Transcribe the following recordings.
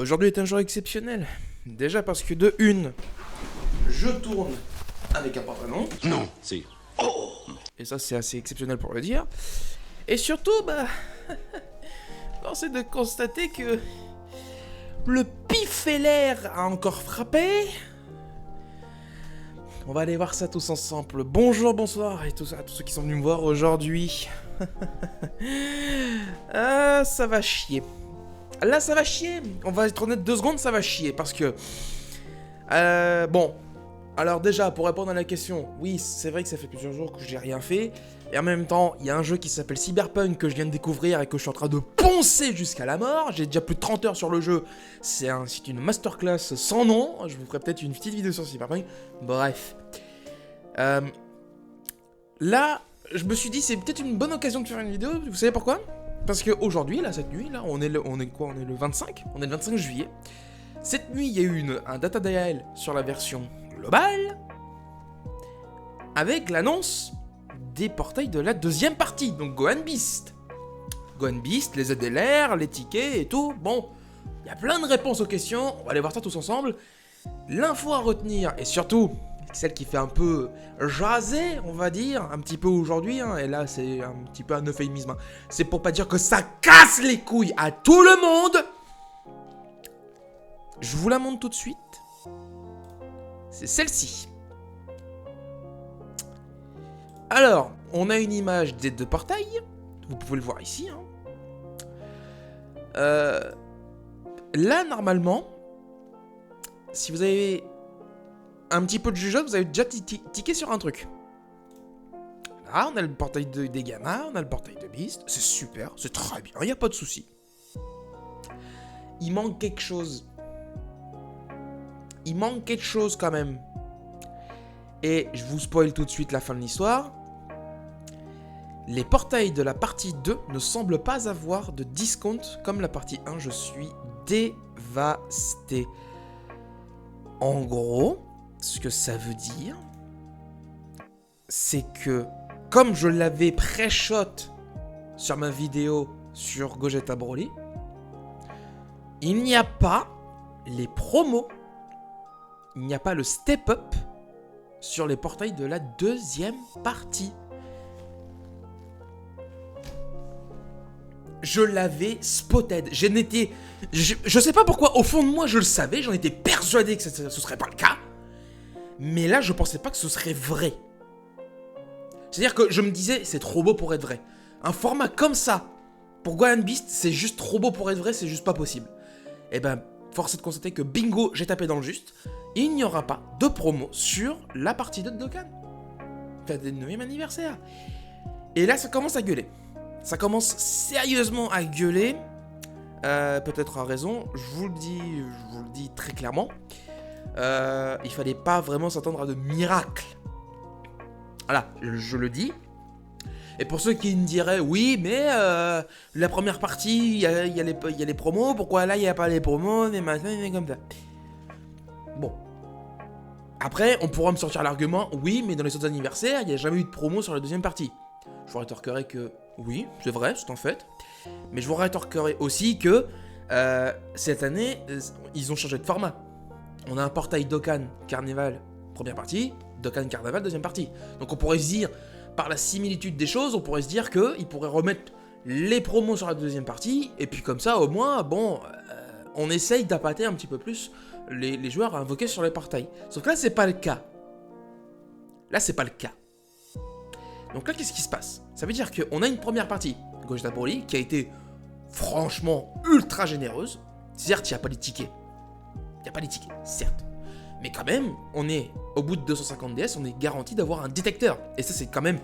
Aujourd'hui est un jour exceptionnel. Déjà parce que de une, je tourne avec un pantalon. Non, si. Et ça c'est assez exceptionnel pour le dire. Et surtout, force est de constater que le pifélaire a encore frappé. On va aller voir ça tous ensemble. Bonjour, bonsoir et tous à tous ceux qui sont venus me voir aujourd'hui. Ah, ça va chier. Là, ça va chier. On va être honnête 2 secondes, ça va chier. Parce que... bon. Alors déjà, pour répondre à la question, oui, c'est vrai que ça fait plusieurs jours que j'ai rien fait. Et en même temps, il y a un jeu qui s'appelle Cyberpunk que je viens de découvrir et que je suis en train de poncer jusqu'à la mort. J'ai déjà plus de 30 heures sur le jeu. C'est une masterclass sans nom. Je vous ferai peut-être une petite vidéo sur Cyberpunk. Bref. Là, je me suis dit, c'est peut-être une bonne occasion de faire une vidéo. Vous savez pourquoi ? Parce qu'aujourd'hui, là, cette nuit, là, on est le 25 ? On est le 25 juillet. Cette nuit, il y a eu un data dial sur la version globale avec l'annonce des portails de la deuxième partie, donc Gohan Beast. Gohan Beast, les ZLR, les tickets et tout. Bon, il y a plein de réponses aux questions, on va aller voir ça tous ensemble. L'info à retenir, et surtout, celle qui fait un peu jaser, on va dire, un petit peu aujourd'hui, hein, et là c'est un petit peu un euphémisme, hein. C'est pour pas dire que ça casse les couilles à tout le monde. Je vous la montre tout de suite. C'est celle-ci. Alors, on a une image des 2 portails. Vous pouvez le voir ici. Hein. Là, normalement, si vous avez un petit peu de jugeote, vous avez déjà tiqué sur un truc. Là, on a le portail des Gamma, on a le portail de Beast. C'est super, c'est très bien, il n'y a pas de souci. Il manque quelque chose. Il manque quelque chose quand même. Et je vous spoil tout de suite la fin de l'histoire. Les portails de la partie 2 ne semblent pas avoir de discount comme la partie 1. Je suis dévasté. En gros, ce que ça veut dire, c'est que, comme je l'avais pré-shot sur ma vidéo sur Gogeta Broly, il n'y a pas les promos, il n'y a pas le step-up sur les portails de la deuxième partie. Je l'avais spotted. Je sais pas pourquoi, au fond de moi, je le savais. J'en étais persuadé que ce serait pas le cas. Mais là, je pensais pas que ce serait vrai. C'est-à-dire que je me disais, c'est trop beau pour être vrai. Un format comme ça, pour Gohan Beast, c'est juste trop beau pour être vrai, c'est juste pas possible. Et ben, force est de constater que bingo, j'ai tapé dans le juste. Il n'y aura pas de promo sur la partie 2 de Dokkan. Fête du 9e anniversaire. Et là, ça commence à gueuler. Ça commence sérieusement à gueuler. Peut-être à raison. Je vous le dis très clairement. Il fallait pas vraiment s'attendre à de miracles. Voilà, je le dis. Et pour ceux qui me diraient, oui, mais la première partie, il y a les promos. Pourquoi là, il n'y a pas les promos, et maintenant, et comme ça. Bon. Après, on pourra me sortir l'argument, oui, mais dans les autres anniversaires, il n'y a jamais eu de promo sur la deuxième partie. Je vous rétorquerai que oui, c'est vrai, c'est en fait. Mais je vous rétorquerai aussi que cette année, ils ont changé de format. On a un portail Dokkan Carnival, première partie, Dokkan Carnaval, deuxième partie. Donc on pourrait se dire, par la similitude des choses, on pourrait se dire qu'ils pourraient remettre les promos sur la deuxième partie, et puis comme ça, au moins, bon, on essaye d'appâter un petit peu plus les joueurs à invoquer sur les portails. Sauf que là, c'est pas le cas. Là, c'est pas le cas. Donc là, qu'est-ce qui se passe ? Ça veut dire qu'on a une première partie, Gogeta Broly, qui a été franchement ultra généreuse. Certes, il n'y a pas les tickets. Il n'y a pas les tickets, certes. Mais quand même, on est, au bout de 250 DS, on est garanti d'avoir un détecteur. Et ça, c'est quand même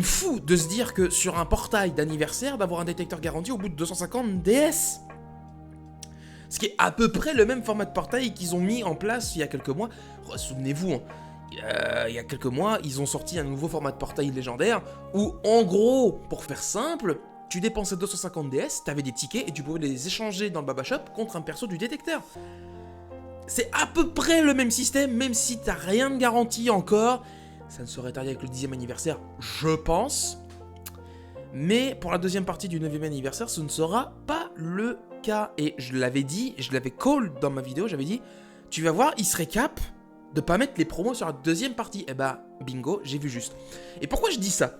fou de se dire que sur un portail d'anniversaire, d'avoir un détecteur garanti au bout de 250 DS. Ce qui est à peu près le même format de portail qu'ils ont mis en place il y a quelques mois. Souvenez-vous, hein. Il y a quelques mois, ils ont sorti un nouveau format de portail légendaire où, en gros, pour faire simple, tu dépensais 250 DS, t'avais des tickets et tu pouvais les échanger dans le Baba Shop contre un perso du détecteur. C'est à peu près le même système, même si t'as rien de garanti encore. Ça ne serait tardé avec le 10e anniversaire, je pense. Mais pour la deuxième partie du 9e anniversaire, ce ne sera pas le cas. Et je l'avais dit, je l'avais call dans ma vidéo, j'avais dit, tu vas voir, il serait cap de pas mettre les promos sur la deuxième partie. Et bah, bingo, j'ai vu juste. Et pourquoi je dis ça?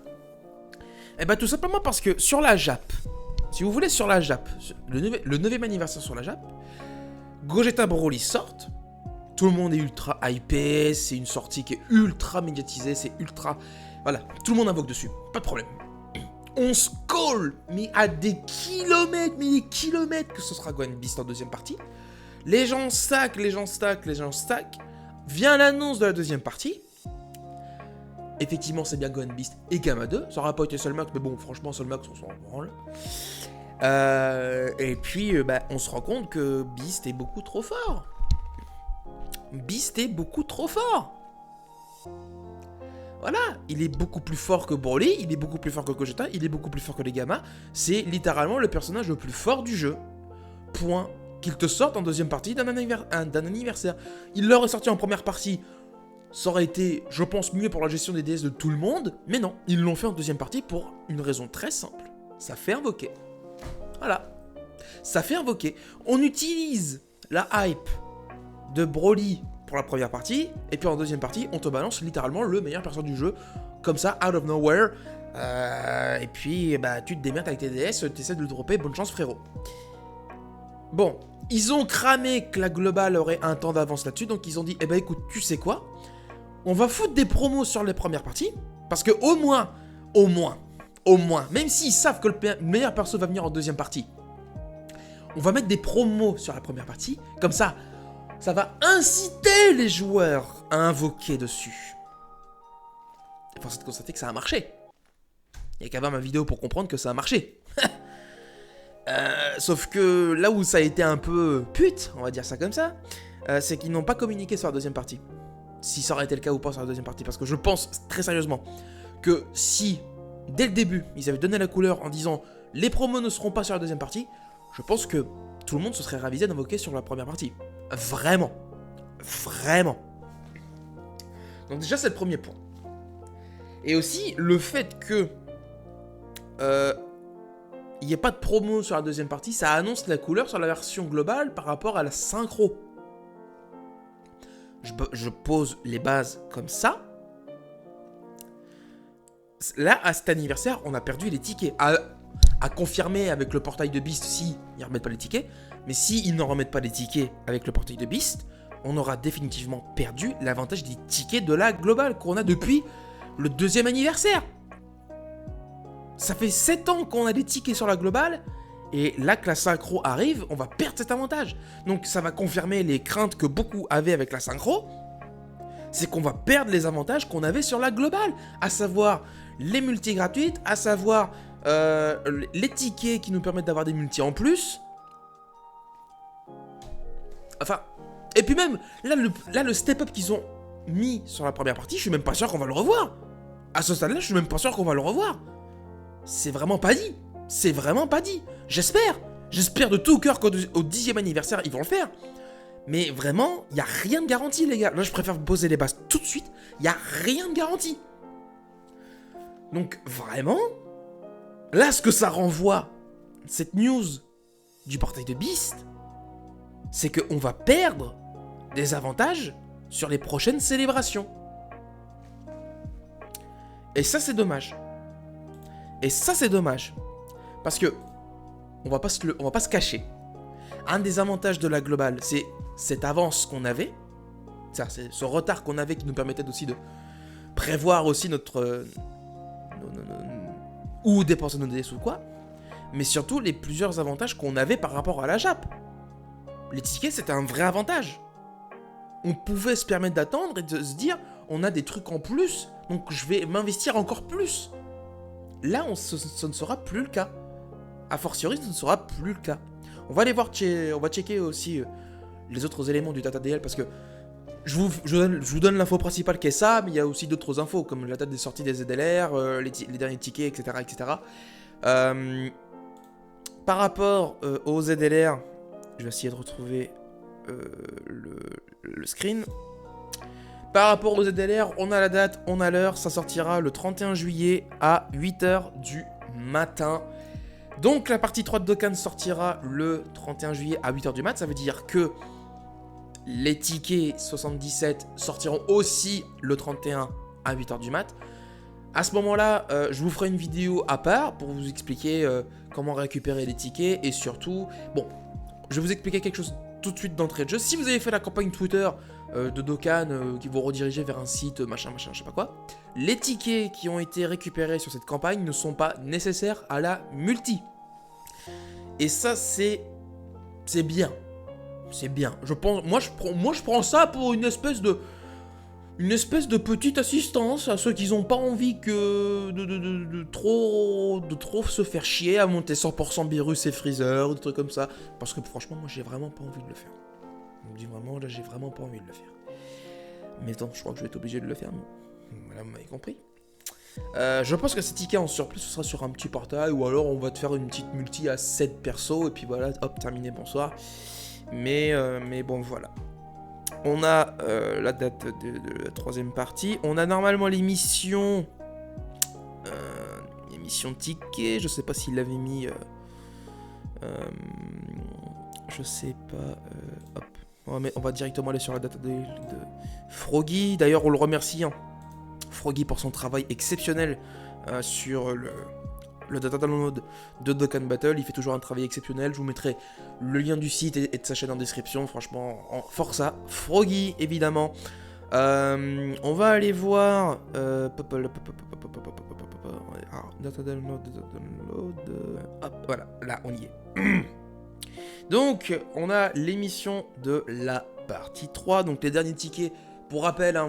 Et bah, tout simplement parce que sur la Jap, si vous voulez sur la Jap, le 9e anniversaire sur la Jap, Gogeta Broly sortent. Tout le monde est ultra hypé, c'est une sortie qui est ultra médiatisée, c'est ultra... Voilà, tout le monde invoque dessus, pas de problème. On se colle, mais à des kilomètres, que ce sera Gohan Beast en deuxième partie. Les gens stack. Vient l'annonce de la deuxième partie. Effectivement, c'est bien Gohan Beast et Gamma 2. Ça n'aura pas été Solmax, mais bon, franchement, Solmax, on s'en branle. Et puis, on se rend compte que Beast est beaucoup trop fort. Voilà, il est beaucoup plus fort que Broly, il est beaucoup plus fort que Gogeta, il est beaucoup plus fort que les Gamma. C'est littéralement le personnage le plus fort du jeu. Point. Qu'il te sorte en deuxième partie d'un anniversaire. Il l'aurait sorti en première partie. Ça aurait été, je pense, mieux pour la gestion des DS de tout le monde. Mais non, ils l'ont fait en deuxième partie pour une raison très simple. Ça fait invoquer. Voilà. Ça fait invoquer. On utilise la hype de Broly pour la première partie, et puis en deuxième partie, on te balance littéralement le meilleur personnage du jeu, comme ça, out of nowhere, et puis tu te démerdes avec tes DS, t'essaies de le dropper, bonne chance frérot. Bon, ils ont cramé que la globale aurait un temps d'avance là-dessus, donc ils ont dit, écoute, tu sais quoi, on va foutre des promos sur les premières parties, parce que au moins, même s'ils savent que le meilleur perso va venir en deuxième partie, on va mettre des promos sur la première partie, comme ça va inciter les joueurs à invoquer dessus. Et force est de constater que ça a marché. Il n'y a qu'à voir ma vidéo pour comprendre que ça a marché. Sauf que là où ça a été un peu pute, on va dire ça comme ça, c'est qu'ils n'ont pas communiqué sur la deuxième partie. Si ça aurait été le cas ou pas sur la deuxième partie. Parce que je pense très sérieusement que si, dès le début, ils avaient donné la couleur en disant les promos ne seront pas sur la deuxième partie, je pense que tout le monde se serait ravisé d'invoquer sur la première partie. Vraiment. Donc déjà, c'est le premier point. Et aussi, le fait que il n'y ait pas de promo sur la deuxième partie, ça annonce la couleur sur la version globale par rapport à la synchro. Je pose les bases comme ça. Là, à cet anniversaire, on a perdu les tickets. À confirmer avec le portail de Beast si ils ne remettent pas les tickets. Mais si ils n'en remettent pas les tickets avec le portail de Beast, on aura définitivement perdu l'avantage des tickets de la globale qu'on a depuis le deuxième anniversaire. Ça fait 7 ans qu'on a des tickets sur la globale, et là que la synchro arrive, on va perdre cet avantage. Donc ça va confirmer les craintes que beaucoup avaient avec la synchro, c'est qu'on va perdre les avantages qu'on avait sur la globale, à savoir les multis gratuites, à savoir les tickets qui nous permettent d'avoir des multis en plus. Enfin, et puis même, là le step-up qu'ils ont mis sur la première partie, je suis même pas sûr qu'on va le revoir. À ce stade-là, je suis même pas sûr qu'on va le revoir. C'est vraiment pas dit. J'espère de tout cœur qu'au 10e anniversaire, ils vont le faire. Mais vraiment, il n'y a rien de garanti, les gars. Là, je préfère vous poser les bases tout de suite. Il n'y a rien de garanti. Donc, vraiment, là, ce que ça renvoie, cette news du portail de Beast, c'est qu'on va perdre des avantages sur les prochaines célébrations. Et ça, c'est dommage. Parce que, on va pas se cacher. Un des avantages de la globale, c'est cette avance qu'on avait. C'est ce retard qu'on avait qui nous permettait aussi de prévoir aussi notre... ou dépenser nos DS ou quoi. Mais surtout, les plusieurs avantages qu'on avait par rapport à la Jap. Les tickets, c'était un vrai avantage. On pouvait se permettre d'attendre et de se dire, on a des trucs en plus, donc je vais m'investir encore plus. Là, ce ne sera plus le cas. A fortiori, ce ne sera plus le cas. On va aller voir, on va checker aussi les autres éléments du data DL, parce que je vous donne l'info principale qui est ça, mais il y a aussi d'autres infos, comme la date des sorties des ZLR, les derniers tickets, etc. Par rapport aux ZLR, je vais essayer de retrouver le screen. Par rapport aux ZLR, on a la date, on a l'heure, ça sortira le 31 juillet à 8h du matin. Donc la partie 3 de Dokkan sortira le 31 juillet à 8h du mat. Ça veut dire que les tickets 77 sortiront aussi le 31 à 8h du mat. À ce moment-là, je vous ferai une vidéo à part pour vous expliquer comment récupérer les tickets. Et surtout, bon, je vais vous expliquer quelque chose tout de suite d'entrée de jeu. Si vous avez fait la campagne Twitter de Dokkan qui vous rediriger vers un site, machin, je sais pas quoi, les tickets qui ont été récupérés sur cette campagne ne sont pas nécessaires à la multi. Et ça, c'est bien. C'est bien. Je pense, moi, je prends ça pour une espèce de petite assistance à ceux qui n'ont pas envie que de trop se faire chier à monter 100% Beerus et Freezer, des trucs comme ça. Parce que franchement, moi, j'ai vraiment pas envie de le faire. Je me dis vraiment, là, j'ai vraiment pas envie de le faire. Mais attends, je crois que je vais être obligé de le faire. Voilà, vous m'avez compris. Je pense que ces tickets en surplus, ce sera sur un petit portail, ou alors on va te faire une petite multi à 7 persos, et puis voilà, hop, terminé, bonsoir. Mais bon, voilà. On a la date de la troisième partie. On a normalement l'émission ticket. Je sais pas s'il l'avait mis. Je sais pas. Hop. On va directement aller sur la date de Froggy. D'ailleurs, on le remercie, hein, Froggy, pour son travail exceptionnel sur le data download de Dokkan Battle. Il fait toujours un travail exceptionnel. Je vous mettrai le lien du site et de sa chaîne en description. Franchement, force à Froggy, évidemment. On va aller voir data download. Hop, voilà, là on y est. Donc, on a l'émission de la partie 3. Donc, les derniers tickets. Pour rappel, hein,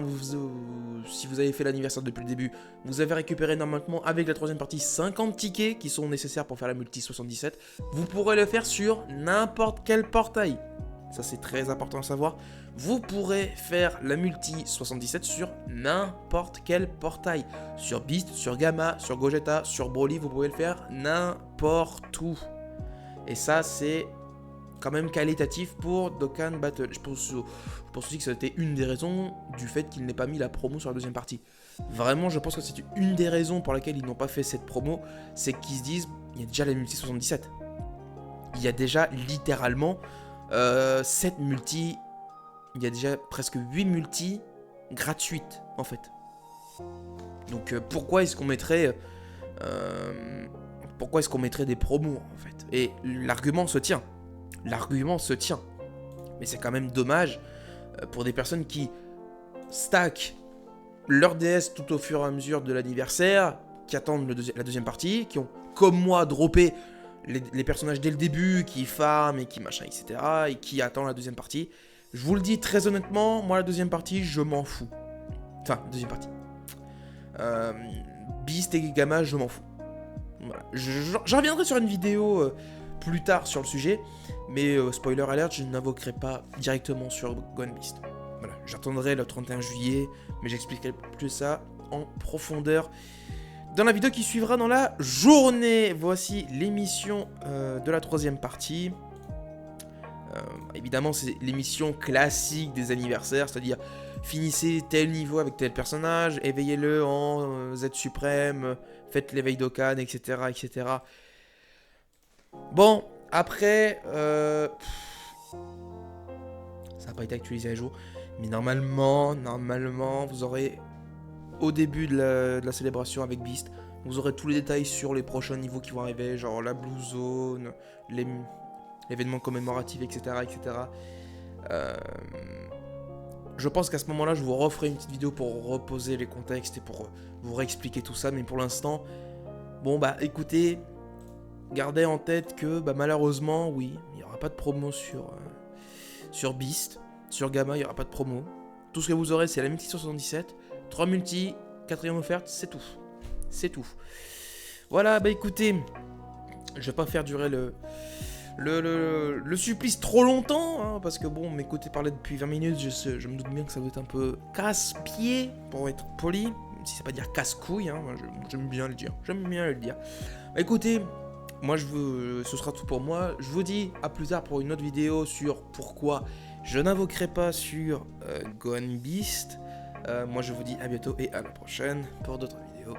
si vous avez fait l'anniversaire depuis le début, vous avez récupéré normalement avec la troisième partie 50 tickets qui sont nécessaires pour faire la multi 77. Vous pourrez le faire sur n'importe quel portail. Ça, c'est très important à savoir. Vous pourrez faire la multi 77 sur n'importe quel portail. Sur Beast, sur Gamma, sur Gogeta, sur Broly, vous pouvez le faire n'importe où. Et ça, c'est quand même qualitatif pour Dokkan Battle. Je pense aussi que ça a été une des raisons du fait qu'il n'ait pas mis la promo sur la deuxième partie. Vraiment, je pense que c'est une des raisons pour laquelle ils n'ont pas fait cette promo, c'est qu'ils se disent, il y a déjà la multi 77. Il y a déjà littéralement 7 multi, il y a déjà presque 8 multi gratuites en fait. Donc pourquoi est-ce qu'on mettrait des promos en fait? Et l'argument se tient. L'argument se tient. Mais c'est quand même dommage pour des personnes qui stackent leur DS tout au fur et à mesure de l'anniversaire, qui attendent la deuxième partie, qui ont, comme moi, droppé les personnages dès le début, qui farment et qui machin, etc. et qui attendent la deuxième partie. Je vous le dis très honnêtement, moi la deuxième partie, je m'en fous. Enfin, deuxième partie. Beast et Gamma, je m'en fous. Voilà. Je reviendrai sur une vidéo plus tard sur le sujet, mais spoiler alert, je n'invoquerai pas directement sur Gone Beast. Voilà, j'attendrai le 31 juillet, mais j'expliquerai plus ça en profondeur dans la vidéo qui suivra dans la journée. Voici l'émission de la troisième partie. Évidemment, c'est l'émission classique des anniversaires, c'est-à-dire finissez tel niveau avec tel personnage, éveillez-le en Z suprême, faites l'éveil Dokkan, etc., etc. Bon, après, ça n'a pas été actualisé à jour, mais normalement, vous aurez, au début de la célébration avec Beast, vous aurez tous les détails sur les prochains niveaux qui vont arriver, genre la Blue Zone, l'événement commémoratif, etc., etc. Je pense qu'à ce moment-là, je vous referai une petite vidéo pour reposer les contextes et pour vous réexpliquer tout ça, mais pour l'instant, bon bah écoutez, gardez en tête que bah, malheureusement, oui, il n'y aura pas de promo sur Beast, sur Gamma, il n'y aura pas de promo. Tout ce que vous aurez, c'est la multi 77, 3 multi, 4ème offerte, c'est tout. C'est tout. Voilà, bah écoutez, je vais pas faire durer le supplice trop longtemps, hein, parce que bon, m'écouter parler depuis 20 minutes, je me doute bien que ça doit être un peu casse-pied, pour être poli, même si c'est pas dire casse-couille, hein, j'aime bien le dire, Bah, écoutez, moi ce sera tout pour moi, je vous dis à plus tard pour une autre vidéo sur pourquoi je n'invoquerai pas sur Gone Beast. Moi je vous dis à bientôt et à la prochaine pour d'autres vidéos,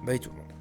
bye tout le monde.